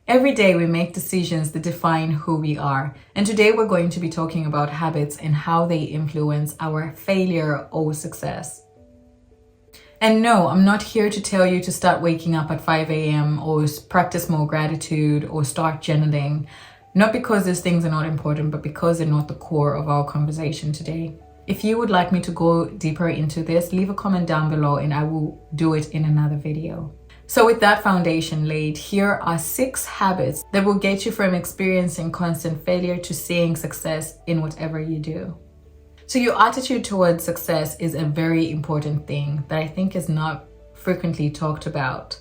Every day we make decisions that define who we are. And today we're going to be talking about habits and how they influence our failure or success. And no, I'm not here to tell you to start waking up at 5 a.m. or practice more gratitude or start journaling. Not because these things are not important, but because they're not the core of our conversation today. If you would like me to go deeper into this, leave a comment down below and I will do it in another video. So with that foundation laid, here are 6 habits that will get you from experiencing constant failure to seeing success in whatever you do. So your attitude towards success is a very important thing that I think is not frequently talked about.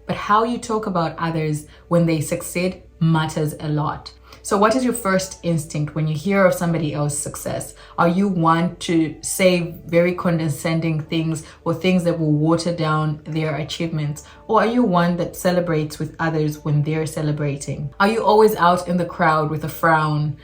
But how you talk about others when they succeed matters a lot. So what is your first instinct when you hear of somebody else's success? Are you one to say very condescending things or things that will water down their achievements? Or are you one that celebrates with others when they're celebrating? Are you always out in the crowd with a frown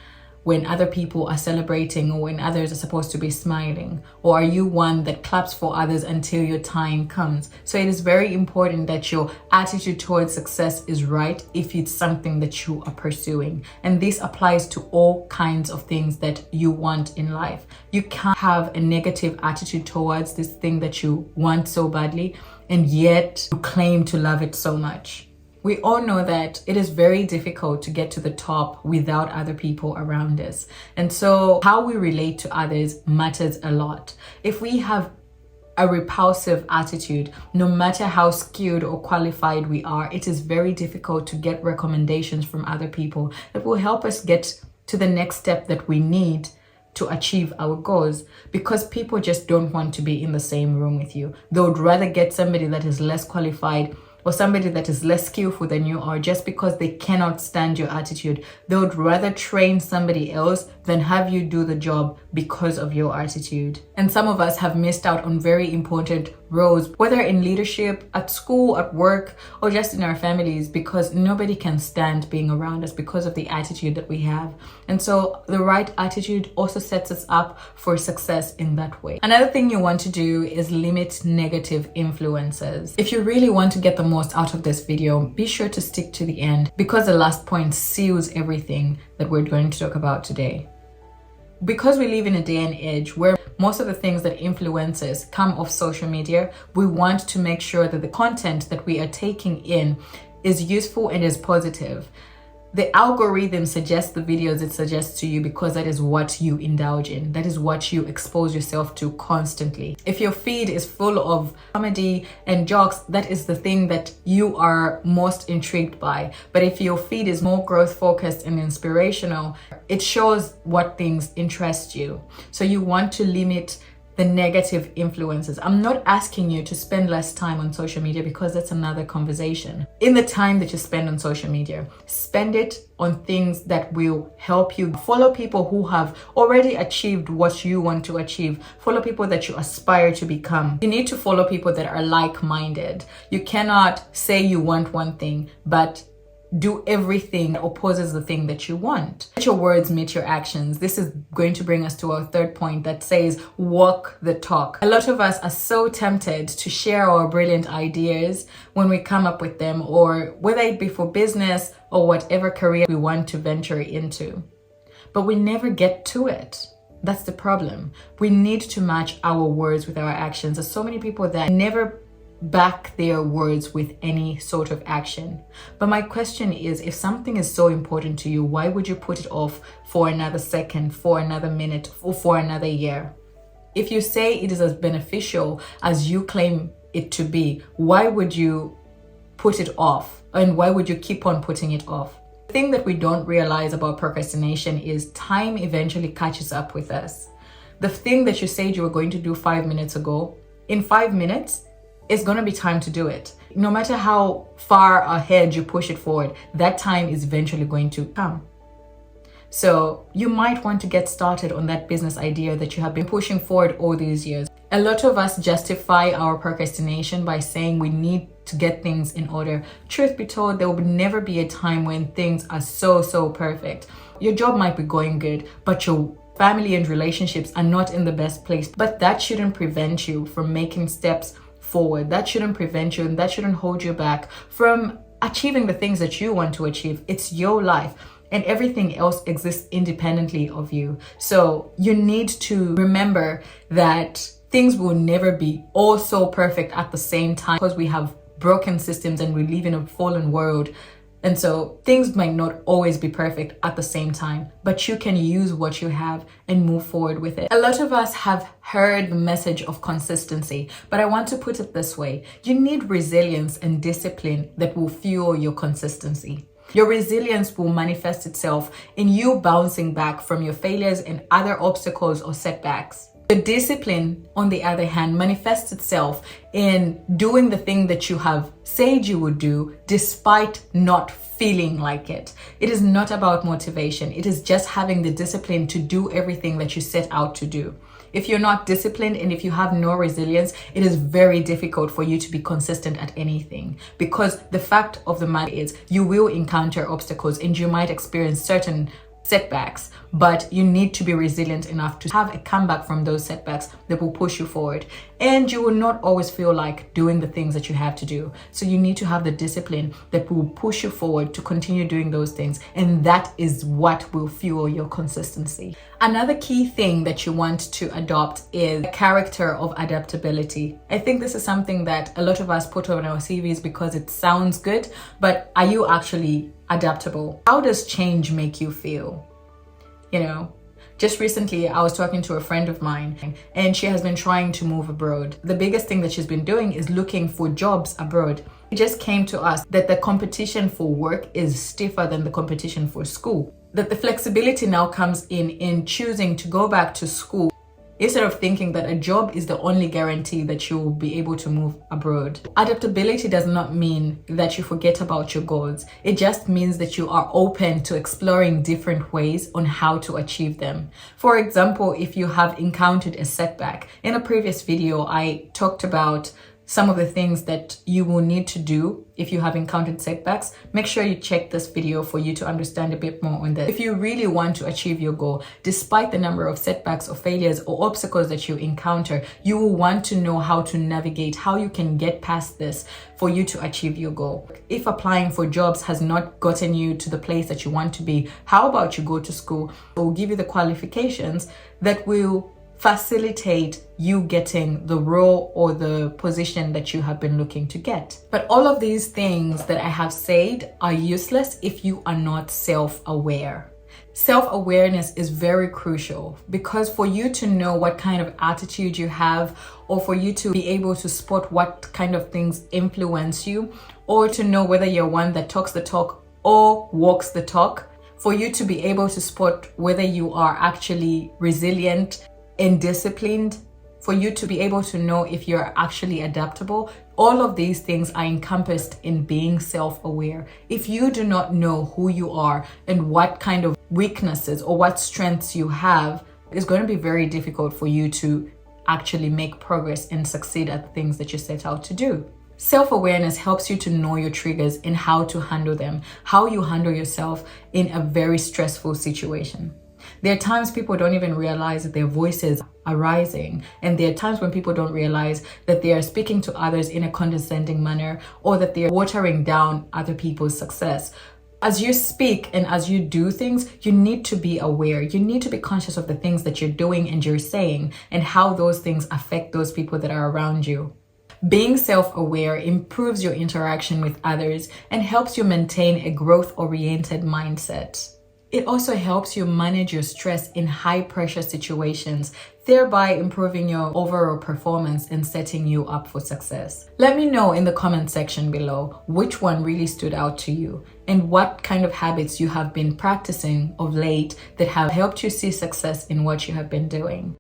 when other people are celebrating or when others are supposed to be smiling? Or are you one that claps for others until your time comes? So it is very important that your attitude towards success is right if it's something that you are pursuing. And this applies to all kinds of things that you want in life. You can't have a negative attitude towards this thing that you want so badly and yet you claim to love it so much. We all know that it is very difficult to get to the top without other people around us. And so how we relate to others matters a lot. If we have a repulsive attitude, no matter how skilled or qualified we are, it is very difficult to get recommendations from other people that will help us get to the next step that we need to achieve our goals, because people just don't want to be in the same room with you. They would rather get somebody that is less qualified or somebody that is less skillful than you are just because they cannot stand your attitude. They would rather train somebody else than have you do the job because of your attitude. And some of us have missed out on very important roles, whether in leadership, at school, at work, or just in our families, because nobody can stand being around us because of the attitude that we have. And so the right attitude also sets us up for success in that way. Another thing you want to do is limit negative influences. If you really want to get the most out of this video, be sure to stick to the end, because the last point seals everything that we're going to talk about today. Because we live in a day and age where most of the things that influence us come off social media, we want to make sure that the content that we are taking in is useful and is positive. The algorithm suggests the videos it suggests to you because that is what you indulge in. That is what you expose yourself to constantly. If your feed is full of comedy and jokes, that is the thing that you are most intrigued by. But if your feed is more growth focused and inspirational, it shows what things interest you. So you want to limit the negative influences. I'm not asking you to spend less time on social media, because that's another conversation. In the time that you spend on social media, spend it on things that will help you. Follow people who have already achieved what you want to achieve. Follow people that you aspire to become. You need to follow people that are like-minded. You cannot say you want one thing, but do everything that opposes the thing that you want. Let your words meet your actions. This is going to bring us to our third point that says walk the talk. A lot of us are so tempted to share our brilliant ideas when we come up with them, or whether it be for business or whatever career we want to venture into. But we never get to it. That's the problem. We need to match our words with our actions. There's so many people that never back their words with any sort of action. But my question is, if something is so important to you, why would you put it off for another second, for another minute, or for another year? If you say it is as beneficial as you claim it to be, why would you put it off? And why would you keep on putting it off? The thing that we don't realize about procrastination is time eventually catches up with us. The thing that you said you were going to do 5 minutes ago, in 5 minutes, it's going to be time to do it. No matter how far ahead you push it forward, that time is eventually going to come. So you might want to get started on that business idea that you have been pushing forward all these years. A lot of us justify our procrastination by saying we need to get things in order. Truth be told, there will never be a time when things are so perfect. Your job might be going good, but your family and relationships are not in the best place. But that shouldn't prevent you from making steps forward. That shouldn't prevent you, and that shouldn't hold you back from achieving the things that you want to achieve. It's your life. And everything else exists independently of you. So you need to remember that things will never be all so perfect at the same time, because we have broken systems and we live in a fallen world. And so things might not always be perfect at the same time, but you can use what you have and move forward with it. A lot of us have heard the message of consistency, but I want to put it this way. You need resilience and discipline that will fuel your consistency. Your resilience will manifest itself in you bouncing back from your failures and other obstacles or setbacks. The discipline, on the other hand, manifests itself in doing the thing that you have said you would do despite not feeling like it. It is not about motivation. It is just having the discipline to do everything that you set out to do. If you're not disciplined and if you have no resilience, it is very difficult for you to be consistent at anything, because the fact of the matter is you will encounter obstacles and you might experience certain setbacks, but you need to be resilient enough to have a comeback from those setbacks that will push you forward. And you will not always feel like doing the things that you have to do. So you need to have the discipline that will push you forward to continue doing those things. And that is what will fuel your consistency. Another key thing that you want to adopt is a character of adaptability. I think this is something that a lot of us put on our CVs because it sounds good, but are you actually adaptable? How does change make you feel? Just recently I was talking to a friend of mine and she has been trying to move abroad. The biggest thing that she's been doing is looking for jobs abroad. It just came to us that the competition for work is stiffer than the competition for school. That the flexibility now comes in choosing to go back to school, instead of thinking that a job is the only guarantee that you will be able to move abroad. Adaptability does not mean that you forget about your goals. It just means that you are open to exploring different ways on how to achieve them. For example, if you have encountered a setback, in a previous video, I talked about some of the things that you will need to do if you have encountered setbacks. Make sure you check this video for you to understand a bit more on this. If you really want to achieve your goal, despite the number of setbacks or failures or obstacles that you encounter, you will want to know how to navigate, how you can get past this for you to achieve your goal. If applying for jobs has not gotten you to the place that you want to be, how about you go to school? It will give you the qualifications that will facilitate you getting the role or the position that you have been looking to get. But all of these things that I have said are useless if you are not self-aware. Self-awareness is very crucial, because for you to know what kind of attitude you have, or for you to be able to spot what kind of things influence you, or to know whether you're one that talks the talk or walks the talk, for you to be able to spot whether you are actually resilient and disciplined, for you to be able to know if you're actually adaptable, all of these things are encompassed in being self-aware. If you do not know who you are and what kind of weaknesses or what strengths you have, it's going to be very difficult for you to actually make progress and succeed at the things that you set out to do. Self-awareness helps you to know your triggers and how to handle them, how you handle yourself in a very stressful situation. There are times people don't even realize that their voices are rising, and there are times when people don't realize that they are speaking to others in a condescending manner, or that they are watering down other people's success. As you speak and as you do things, you need to be aware. You need to be conscious of the things that you're doing and you're saying, and how those things affect those people that are around you. Being self-aware improves your interaction with others and helps you maintain a growth-oriented mindset. It also helps you manage your stress in high-pressure situations, thereby improving your overall performance and setting you up for success. Let me know in the comment section below which one really stood out to you and what kind of habits you have been practicing of late that have helped you see success in what you have been doing.